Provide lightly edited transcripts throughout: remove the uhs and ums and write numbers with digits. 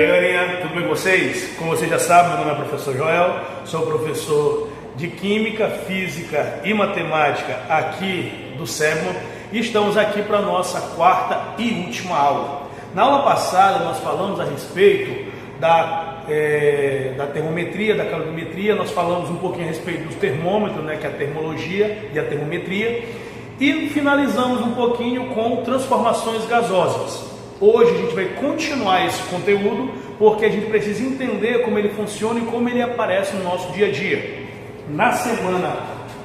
E aí, galerinha, tudo bem com vocês? Como vocês já sabem, meu nome é professor Joel, sou professor de Química, Física e Matemática aqui do SEBMA e estamos aqui para a nossa quarta e última aula. Na aula passada nós falamos a respeito da termometria, da calorimetria, nós falamos um pouquinho a respeito dos termômetros, que é a termologia e a termometria, e finalizamos um pouquinho com transformações gasosas. Hoje a gente vai continuar esse conteúdo porque a gente precisa entender como ele funciona e como ele aparece no nosso dia a dia.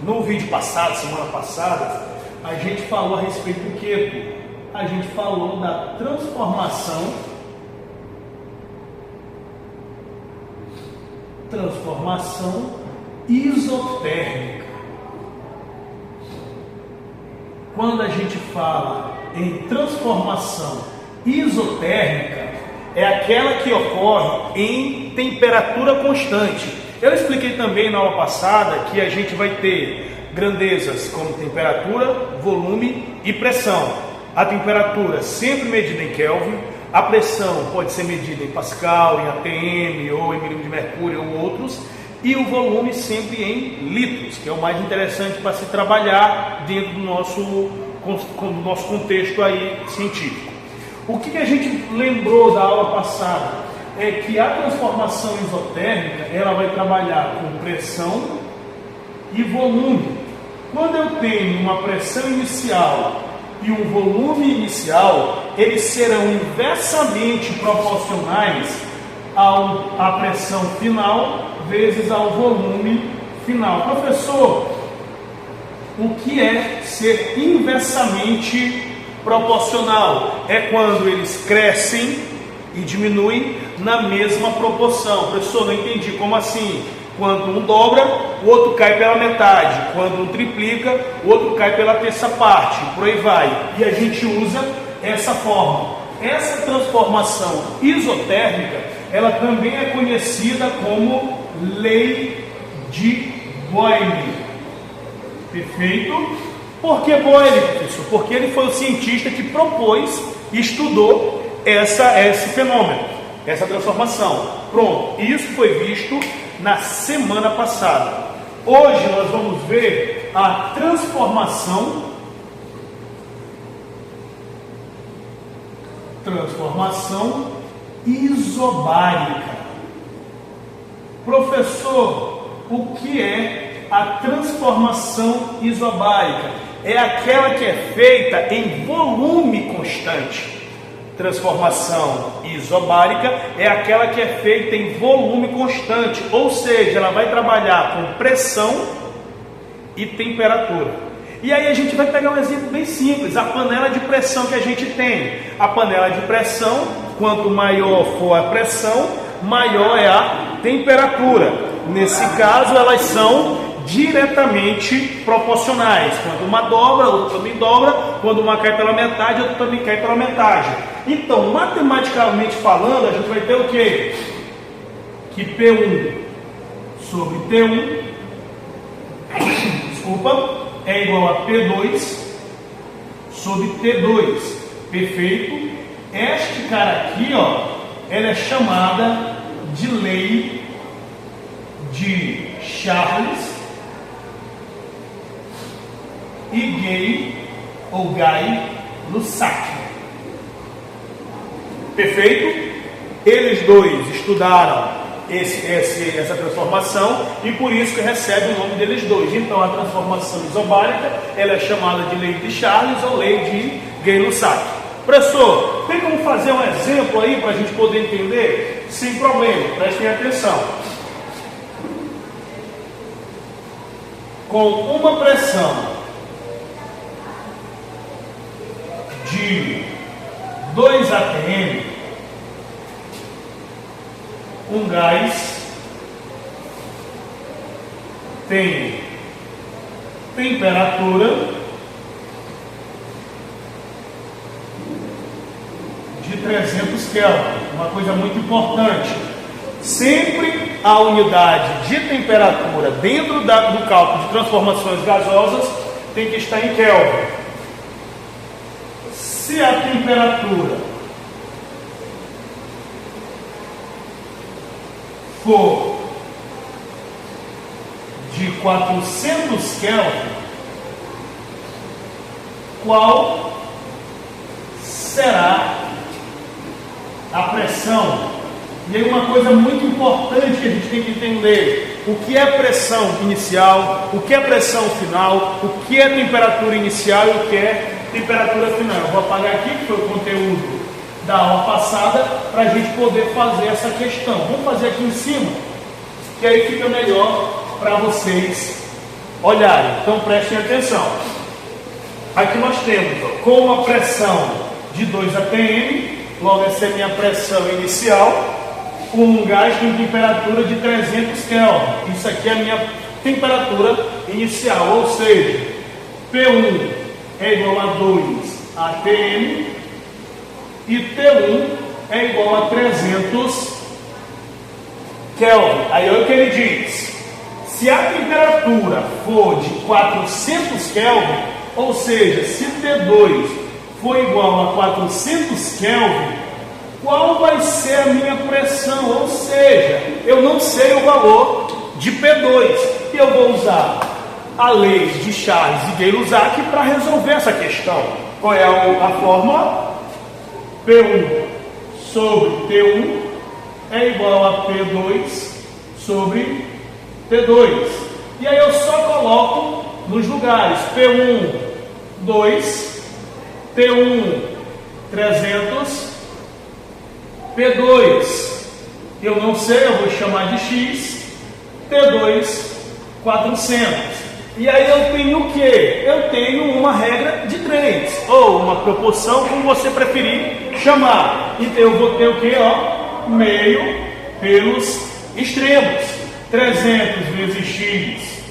No vídeo passado, semana passada, a gente falou a respeito do quê? A gente falou da transformação isotérmica. Quando a gente fala em transformação isotérmica, é aquela que ocorre em temperatura constante. Eu expliquei também na aula passada que a gente vai ter grandezas como temperatura, volume e pressão. A temperatura sempre medida em Kelvin, a pressão pode ser medida em Pascal, em ATM ou em milímetro de mercúrio ou outros, e o volume sempre em litros, que é o mais interessante para se trabalhar dentro do nosso contexto aí científico. O que a gente lembrou da aula passada é que a transformação isotérmica ela vai trabalhar com pressão e volume. Quando eu tenho uma pressão inicial e um volume inicial, eles serão inversamente proporcionais à pressão final vezes ao volume final. Professor, o que é ser inversamente proporcional? É quando eles crescem e diminuem na mesma proporção. Professor, não entendi, como assim? Quando um dobra, o outro cai pela metade. Quando um triplica, o outro cai pela terça parte. Por aí vai. E a gente usa essa forma. Essa transformação isotérmica, ela também é conhecida como lei de Boyle. Perfeito? Por que Boyle, professor? Porque ele foi o cientista que propôs e estudou esse fenômeno, essa transformação. Pronto, isso foi visto na semana passada. Hoje nós vamos ver a transformação isobárica. Professor, o que é a transformação isobárica? É aquela que é feita em volume constante. Transformação isobárica é aquela que é feita em volume constante, ou seja, ela vai trabalhar com pressão e temperatura. E aí a gente vai pegar um exemplo bem simples, a panela de pressão que a gente tem. A panela de pressão, quanto maior for a pressão, maior é a temperatura. Nesse caso, elas são diretamente proporcionais. Quando uma dobra, outra também dobra. Quando uma cai pela metade, outra também cai pela metade. Então, matematicamente falando, a gente vai ter o quê? Que P1 sobre T1 é igual a P2 sobre T2. Perfeito? Este cara aqui, ela é chamada de lei de Charles e Gay-Lussac. Perfeito? Eles dois estudaram essa transformação e por isso que recebe o nome deles dois. Então a transformação isobárica ela é chamada de lei de Charles ou lei de Gay-Lussac. Professor, tem como fazer um exemplo aí para a gente poder entender? Sem problema, prestem atenção. Com uma pressão de 2 atm, um gás tem temperatura de 300 Kelvin. Uma coisa muito importante, sempre a unidade de temperatura dentro do cálculo de transformações gasosas tem que estar em Kelvin. Se a temperatura for de 400 Kelvin, qual será a pressão? E aí uma coisa muito importante que a gente tem que entender: o que é pressão inicial, o que é pressão final, o que é temperatura inicial e o que é temperatura final. Eu vou apagar aqui, que foi o conteúdo da aula passada, para a gente poder fazer essa questão. Vamos fazer aqui em cima, que aí fica melhor para vocês olharem. Então prestem atenção. Aqui nós temos, ó, com uma pressão de 2 atm, logo essa é a minha pressão inicial, com um gás com temperatura de 300 Kelvin. Isso aqui é a minha temperatura inicial, ou seja, P1 é igual a 2 atm e T1 é igual a 300 Kelvin. Aí olha o que ele diz: se a temperatura for de 400 Kelvin, ou seja, se T2 for igual a 400 Kelvin, qual vai ser a minha pressão? Ou seja, eu não sei o valor de P2 e eu vou usar a lei de Charles e Gay-Lussac para resolver essa questão. Qual é a fórmula? P1 sobre T1 é igual a P2 sobre T2. E aí eu só coloco nos lugares: P1, 2, T1, 300, P2, eu não sei, eu vou chamar de X, T2, 400. E aí eu tenho o quê? Eu tenho uma regra de 3, ou uma proporção, como você preferir chamar. Então eu vou ter o quê? Ó, meio pelos extremos. 300 vezes X,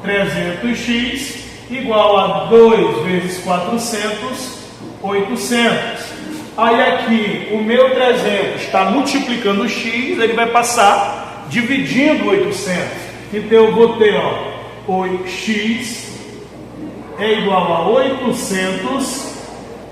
300x, igual a 2 vezes 400, 800. Aí aqui, o meu 300 está multiplicando o x, ele vai passar dividindo 800. Então eu vou ter, ó, x é igual a 800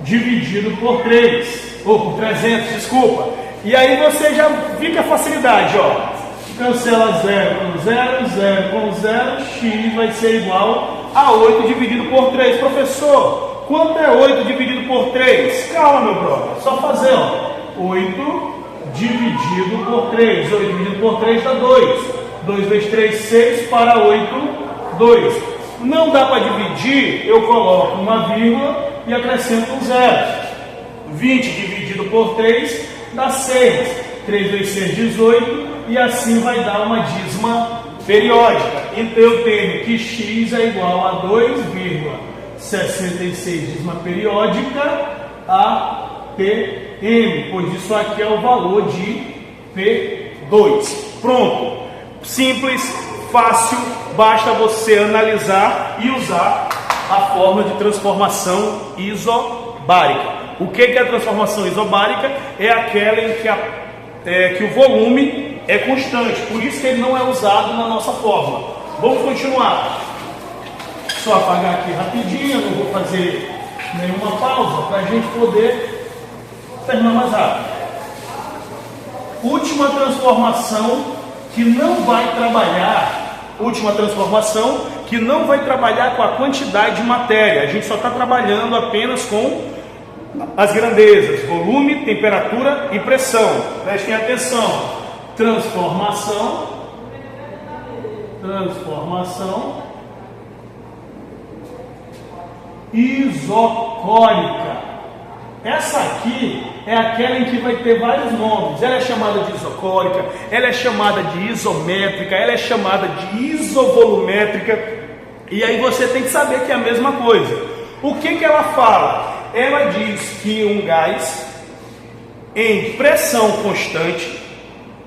dividido por 3, ou por 300, desculpa. E aí você já fica a facilidade, ó. Cancela 0 com 0, 0 com 0, x vai ser igual a 8 dividido por 3. Professor, quanto é 8 dividido por 3? Calma, meu brother, só fazer, ó. 8 dividido por 3. 8 dividido por 3 dá 2. 2 vezes 3, 6, para 8, 2. Não dá para dividir, eu coloco uma vírgula e acrescento um 0. 20 dividido por 3 dá 6. 3 vezes 6, 18. E assim vai dar uma dízima periódica. Então eu tenho que x é igual a 2,66 dízima periódica a Tm, pois isso aqui é o valor de P2. Pronto. Simples, fácil, basta você analisar e usar a fórmula de transformação isobárica. O que é a transformação isobárica? É aquela em que o volume é constante, por isso que ele não é usado na nossa fórmula. Vamos continuar. Só apagar aqui rapidinho, não vou fazer nenhuma pausa para a gente poder terminar mais rápido. Última transformação que não vai trabalhar com a quantidade de matéria. A gente só está trabalhando apenas com as grandezas: volume, temperatura e pressão. Prestem atenção. Transformação isocórica. Essa aqui é aquela em que vai ter vários nomes. Ela é chamada de isocórica, ela é chamada de isométrica, ela é chamada de isovolumétrica. E aí você tem que saber que é a mesma coisa. O que ela fala? Ela diz que um gás em pressão constante,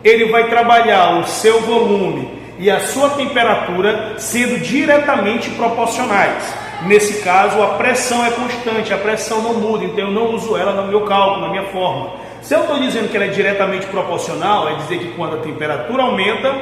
ele vai trabalhar o seu volume e a sua temperatura sendo diretamente proporcionais. Nesse caso, a pressão é constante, a pressão não muda, então eu não uso ela no meu cálculo, na minha fórmula. Se eu estou dizendo que ela é diretamente proporcional, é dizer que quando a temperatura aumenta,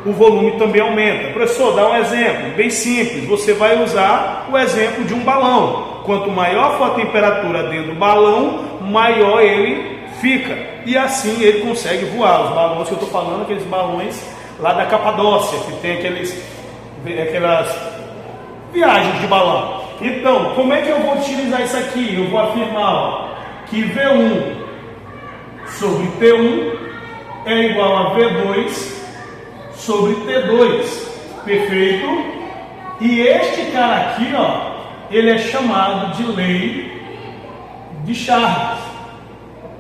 o volume também aumenta. Professor, dá um exemplo bem simples. Você vai usar o exemplo de um balão. Quanto maior for a temperatura dentro do balão, maior ele fica. E assim ele consegue voar. Os balões que eu estou falando, aqueles balões lá da Capadócia, que tem aquelas viagens de balão. Então, como é que eu vou utilizar isso aqui? Eu vou afirmar, ó, que V1 sobre T1 é igual a V2 sobre T2. Perfeito? E este cara aqui, ó, ele é chamado de lei de Charles.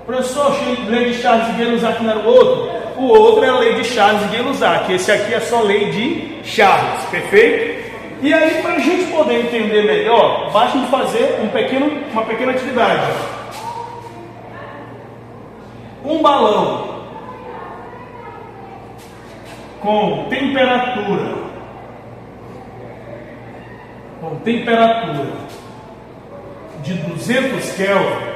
Professor, lei de Charles e Gay-Lussac não era o outro? O outro é a lei de Charles e Gay-Lussac. Esse aqui é só lei de Charles. Perfeito? E aí, para a gente poder entender melhor, basta fazer uma pequena atividade. Um balão com temperatura de 200 Kelvin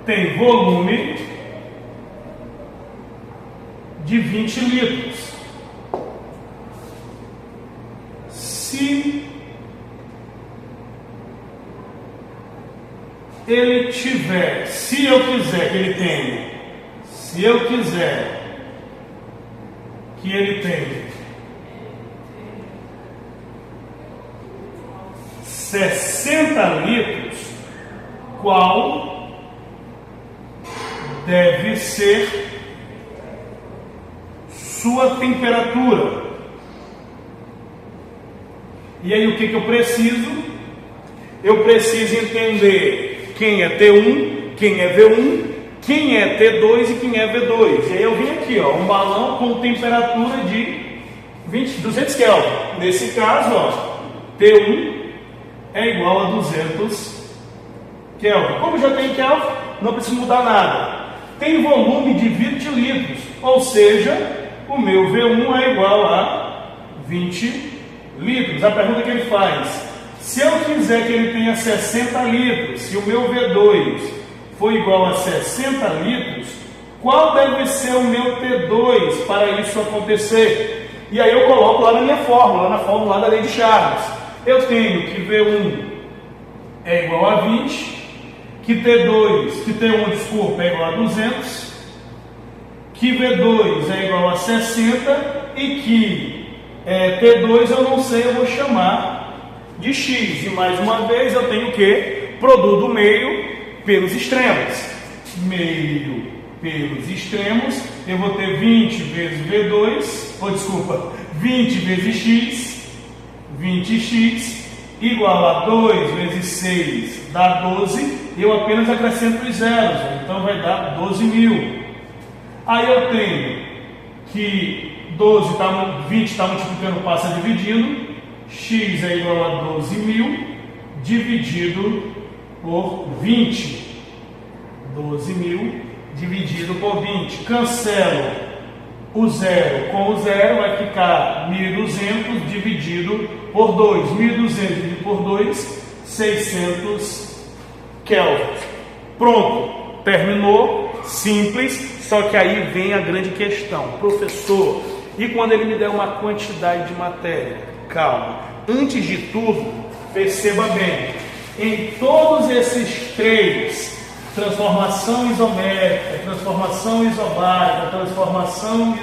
tem volume de 20 litros. Se eu quiser que ele tenha 60 litros, qual deve ser sua temperatura? E aí o que eu preciso? Eu preciso entender quem é T1, quem é V1, quem é T2 e quem é V2. E aí eu vim aqui, ó, um balão com temperatura de 200 Kelvin. Nesse caso, ó, T1 é igual a 200 Kelvin. Como já tem Kelvin, não preciso mudar nada. Tem volume de 20 litros, ou seja, o meu V1 é igual a 20 litros. A pergunta que ele faz: se eu quiser que ele tenha 60 litros, se o meu V2 for igual a 60 litros, qual deve ser o meu T2 para isso acontecer? E aí eu coloco lá na minha fórmula, na fórmula da lei de Charles. Eu tenho que V1 é igual a 20, que T1, desculpa, é igual a 200, que V2 é igual a 60 e que T2 eu não sei, eu vou chamar de X. E mais uma vez eu tenho que produto do meio pelos extremos. Meio pelos extremos, eu vou ter 20 vezes V2, 20 vezes X, 20x igual a 2 vezes 6 dá 12, eu apenas acrescento os zeros, então vai dar 12.000. Aí eu tenho que 20 está multiplicando, passa dividindo, x é igual a 12.000 dividido por 20. 12.000 dividido por 20. Cancelo o zero com o zero, vai ficar 1.200 dividido por 2. 1.200 dividido por 2, 600 Kelvin. Pronto, terminou, simples, só que aí vem a grande questão. Professor, e quando ele me der uma quantidade de matéria? Calma, antes de tudo, perceba bem, em todos esses três, transformação isomérica, transformação isobárica, transformação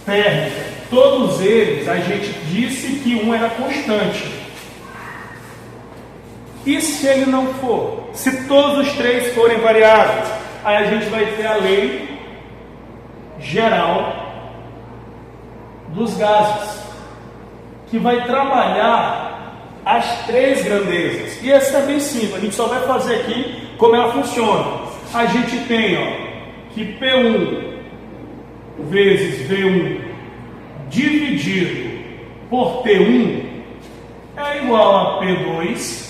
isotérmica, todos eles a gente disse que um era constante. E se ele não for? Se todos os três forem variáveis, aí a gente vai ter a lei geral dos gases, que vai trabalhar as três grandezas. E essa é bem simples, a gente só vai fazer aqui como ela funciona. A gente tem, ó, que P1 vezes V1 dividido por T1 é igual a P2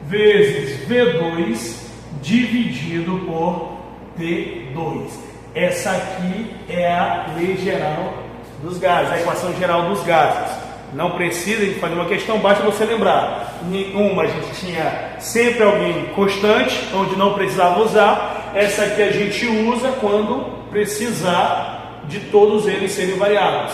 vezes V2 dividido por T2. Essa aqui é a lei geral dos gases, a equação geral dos gases. Não precisa de fazer uma questão, basta você lembrar. Uma a gente tinha sempre alguém constante, onde não precisava usar. Essa aqui a gente usa quando precisar de todos eles serem variáveis.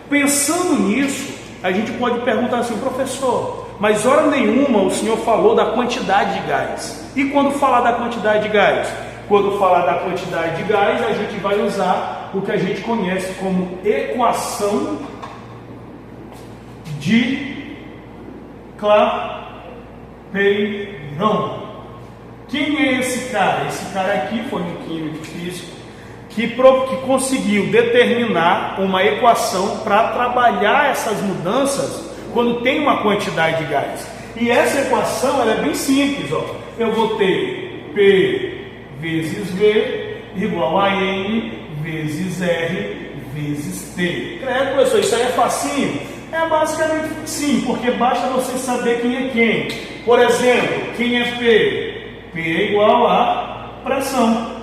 Pensando nisso, a gente pode perguntar assim: professor, mas hora nenhuma o senhor falou da quantidade de gás. E quando falar da quantidade de gás? Quando falar da quantidade de gás, a gente vai usar o que a gente conhece como equação de Clapeyron. Quem é esse cara? Esse cara aqui foi um químico físico que conseguiu determinar uma equação para trabalhar essas mudanças quando tem uma quantidade de gás. E essa equação ela é bem simples. Ó. Eu vou ter P vezes V igual a N vezes R vezes T. Credo, professor, isso aí é facinho? É basicamente sim, porque basta você saber quem é quem. Por exemplo, quem é P? P é igual a pressão.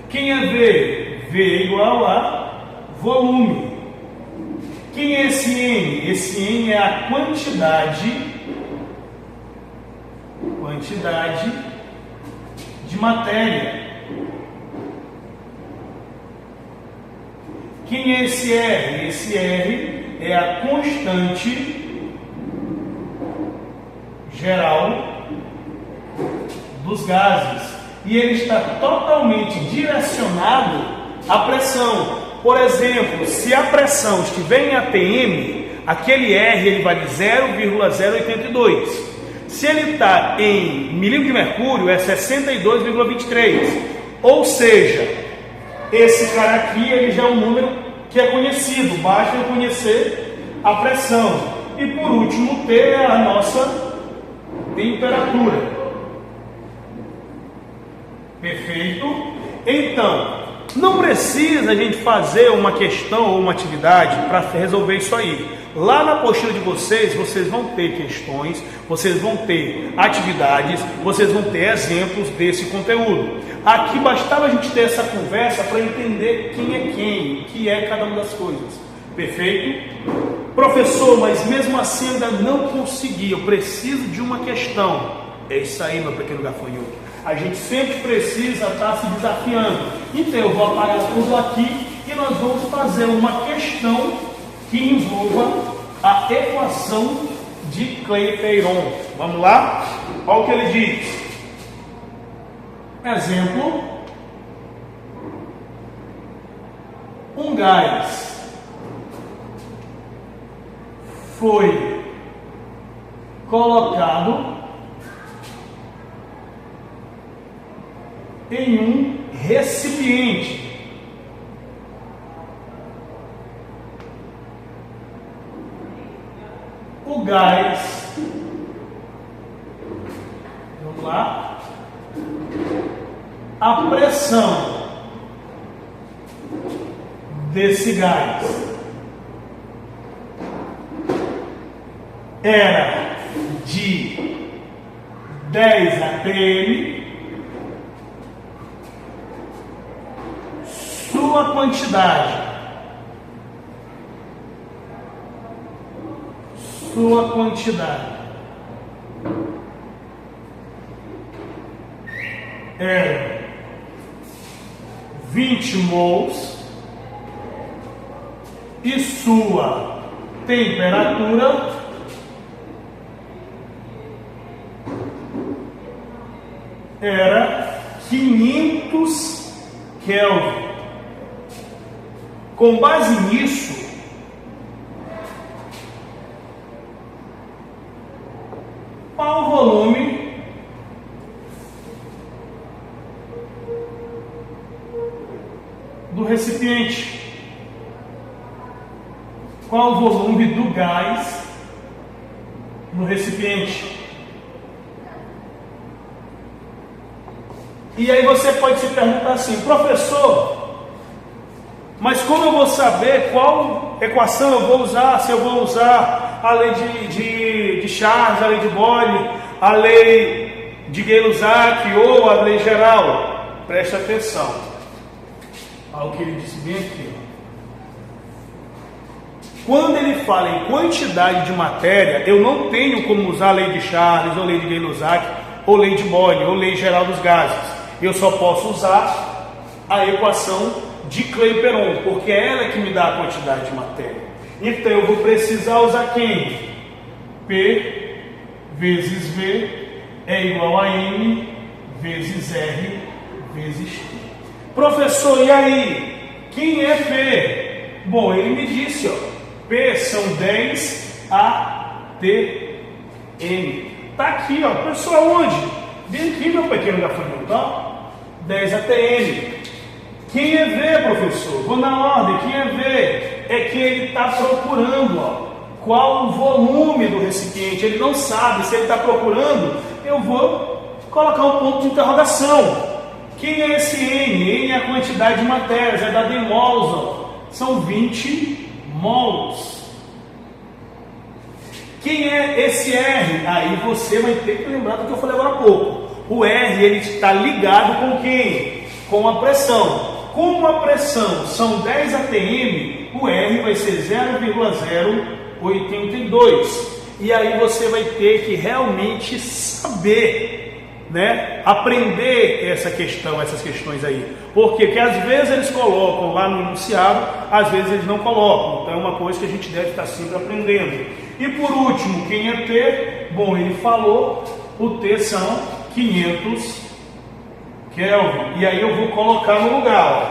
Quem é V? V é igual a volume. Quem é esse N? Esse N é a quantidade de matéria. Quem é esse R? Esse R é a constante geral dos gases. E ele está totalmente direcionado à pressão. Por exemplo, se a pressão estiver em atm, aquele R ele vale 0,082. Se ele está em milímetro de mercúrio, é 62,23. Ou seja, esse cara aqui ele já é um número que é conhecido, basta eu conhecer a pressão. E por último, T é a nossa temperatura. Perfeito? Então, não precisa a gente fazer uma questão ou uma atividade para resolver isso aí. Lá na apostila de vocês, vocês vão ter questões, vocês vão ter atividades, vocês vão ter exemplos desse conteúdo. Aqui bastava a gente ter essa conversa para entender quem é quem, o que é cada uma das coisas. Perfeito? Professor, mas mesmo assim ainda não consegui, eu preciso de uma questão. É isso aí, meu pequeno gafanhoto. A gente sempre precisa estar se desafiando. Então eu vou apagar tudo aqui e nós vamos fazer uma questão que envolva a equação de Clapeyron. Vamos lá? Olha o que ele diz. Exemplo. Um gás foi colocado em um recipiente. O gás, vamos lá, a pressão desse gás era de 10 atm. Sua quantidade é 20 mols e sua temperatura era 500 Kelvin. Com base nisso, qual o volume do recipiente? Qual o volume do gás no recipiente? E aí você pode se perguntar assim, professor, mas como eu vou saber qual equação eu vou usar? Se eu vou usar a lei de Charles, a lei de Boyle, a lei de Gay-Lussac ou a lei geral? Preste atenção ao que ele disse bem aqui. Quando ele fala em quantidade de matéria, eu não tenho como usar a lei de Charles, ou lei de Gay-Lussac, ou lei de Boyle, ou lei geral dos gases. Eu só posso usar a equação de Clapeyron, porque é ela que me dá a quantidade de matéria. Então eu vou precisar usar quem? P vezes V é igual a M vezes R vezes T. Professor, e aí? Quem é P? Bom, ele me disse, ó, P são 10 ATM. Tá aqui, ó. Professor, aonde? Bem aqui, meu pequeno gafanhoto, tá? 10 ATM. Quem é V, professor? Vou na ordem. Quem é V? É que ele está procurando, ó, qual o volume do recipiente. Ele não sabe. Se ele está procurando, eu vou colocar um ponto de interrogação. Quem é esse N? N é a quantidade de matérias, é dado em mols, ó. São 20 mols. Quem é esse R? Aí você vai ter que lembrar do que eu falei agora há pouco. O R, ele está ligado com quem? Com a pressão. Como a pressão são 10 atm, o R vai ser 0,082. E aí você vai ter que realmente saber, né, aprender essas questões aí. Porque às vezes eles colocam lá no enunciado, às vezes eles não colocam. Então é uma coisa que a gente deve estar sempre aprendendo. E por último, quem é T? Bom, ele falou, o T são 500 Kelvin. E aí eu vou colocar no lugar, ó.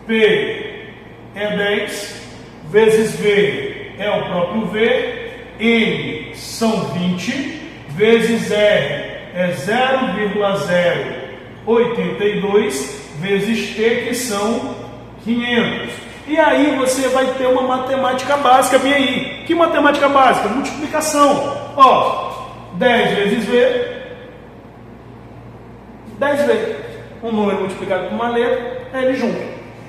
P é 10, vezes V é o próprio V, M são 20, vezes R é 0,082, vezes T, que são 500. E aí você vai ter uma matemática básica bem aí. Que matemática básica? Multiplicação. Ó, 10 vezes V, 10V. Um número multiplicado por uma letra, é ele junto.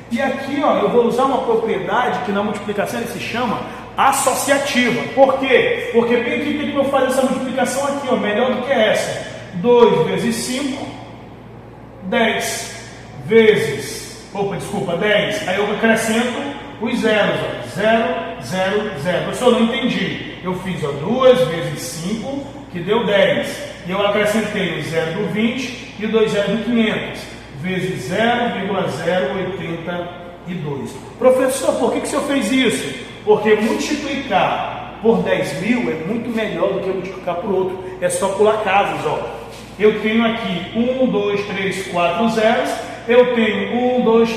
E aqui, ó, eu vou usar uma propriedade que na multiplicação ele se chama associativa. Por quê? Porque bem aqui tem que eu fazer essa multiplicação aqui, ó, melhor do que essa. 2 vezes 5, 10 vezes, 10. Aí eu acrescento os zeros, ó, 0, 0, 0. Professor, não entendi. Eu fiz, ó, 2 vezes 5, que deu 10. E eu acrescentei o 0 do 20 e o 2 0 do 500, vezes 0,082. Professor, por que o senhor fez isso? Porque multiplicar por 10.000 é muito melhor do que multiplicar por outro. É só pular casas, ó. Eu tenho aqui 1, 2, 3, 4 zeros. Eu tenho 1, 2,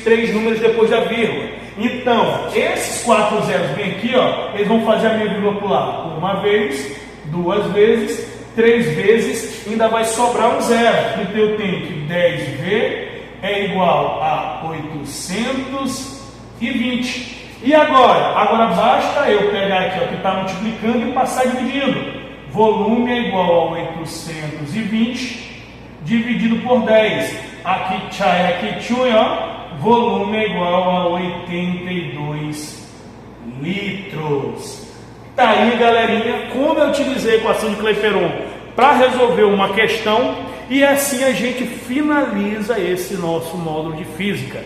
3 números depois da vírgula. Então, esses 4 zeros bem aqui, ó, eles vão fazer a minha vírgula pular uma vez, 2 vezes, 3 vezes, ainda vai sobrar um zero. Então eu tenho que 10V é igual a 820. E agora? Agora basta eu pegar aqui, ó, que está multiplicando e passar dividindo. Volume é igual a 820 dividido por 10. Aqui chai, aqui chui, ó. Volume é igual a 82 litros. Tá aí, galerinha, como eu utilizei a equação de Clapeyron para resolver uma questão, e assim a gente finaliza esse nosso módulo de física.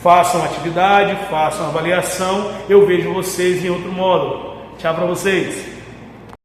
Façam atividade, façam avaliação, eu vejo vocês em outro módulo. Tchau para vocês!